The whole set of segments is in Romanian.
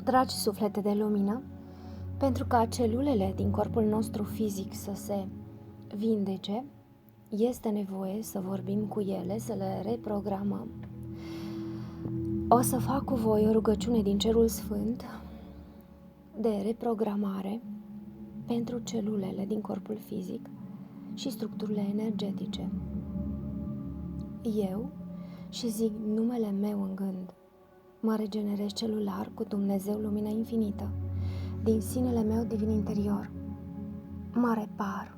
Dragi suflete de lumină, pentru ca celulele din corpul nostru fizic să se vindece, este nevoie să vorbim cu ele, să le reprogramăm. O să fac cu voi o rugăciune din Cerul Sfânt de reprogramare pentru celulele din corpul fizic și structurile energetice. Eu, și zic numele meu în gând, mă regenerez celular cu Dumnezeu Lumina Infinită, din sinele meu divin interior. Mă repar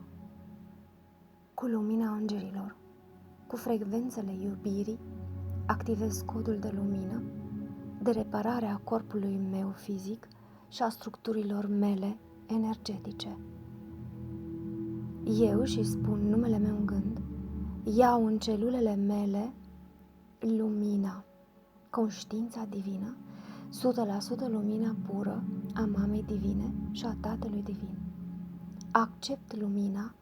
cu lumina îngerilor, cu frecvențele iubirii, activez codul de lumină, de reparare a corpului meu fizic și a structurilor mele energetice. Eu, și spun numele meu în gând, iau în celulele mele lumina, conștiința divină, 100% lumina pură a Mamei Divine și a Tatălui Divin. Accept lumina,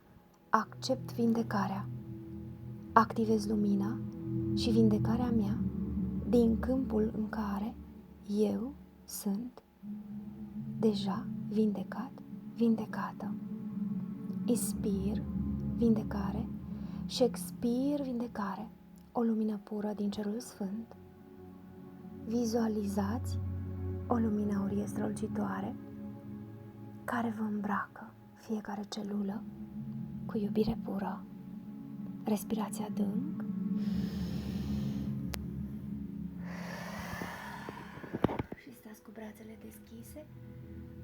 accept vindecarea. Activez lumina și vindecarea mea din câmpul în care eu sunt deja vindecat, vindecată. Inspir vindecare și expir vindecare, o lumină pură din Cerul Sfânt. Vizualizați o lumină aurie strălucitoare care vă îmbracă fiecare celulă cu iubire pură. Respirați adânc. Și stați cu brațele deschise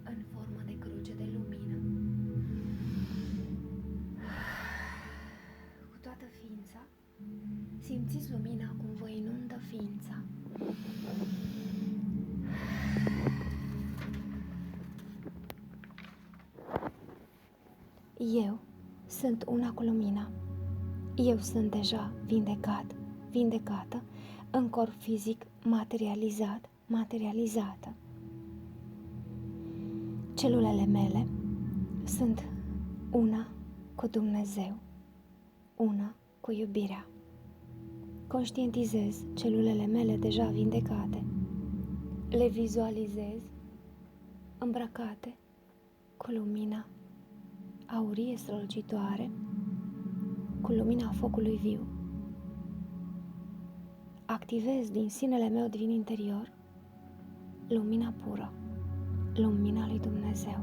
în formă de cruce de lumină. Cu toată ființa, simțiți lumina cum vă inundă ființa. Eu sunt una cu lumina. Eu sunt deja vindecat, vindecată, în corp fizic materializat, materializată. Celulele mele sunt una cu Dumnezeu, una cu iubirea. Conștientizez celulele mele deja vindecate. Le vizualizez îmbrăcate cu lumina aurie strălucitoare, cu lumina focului viu. Activez din sinele meu divin interior lumina pură, lumina lui Dumnezeu.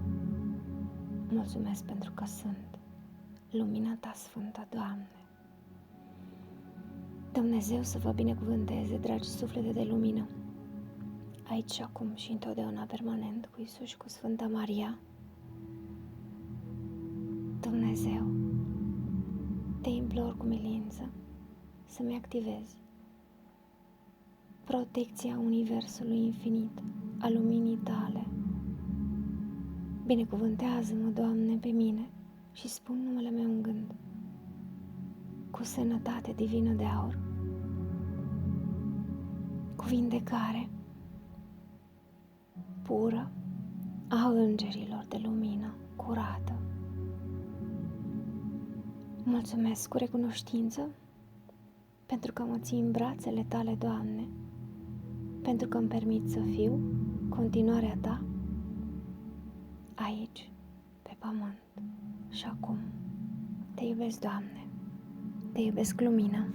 Mulțumesc pentru că sunt lumina Ta sfântă, Doamne. Dumnezeu să vă binecuvânteze, dragi suflete de lumină, aici și acum și întotdeauna permanent, cu Iisus și cu Sfânta Maria. Dumnezeu, te implor cu milință să-mi activezi protecția Universului Infinit, a luminii Tale. Binecuvântează-mă, Doamne, pe mine și spun numele meu în gând, cu sănătate divină de aur, cu vindecare pură a îngerilor de lumină curată. Mulțumesc cu recunoștință pentru că mă ții în brațele Tale, Doamne, pentru că îmi permit să fiu continuarea Ta aici, pe pământ și acum. Te iubesc, Doamne, te iubesc, lumină.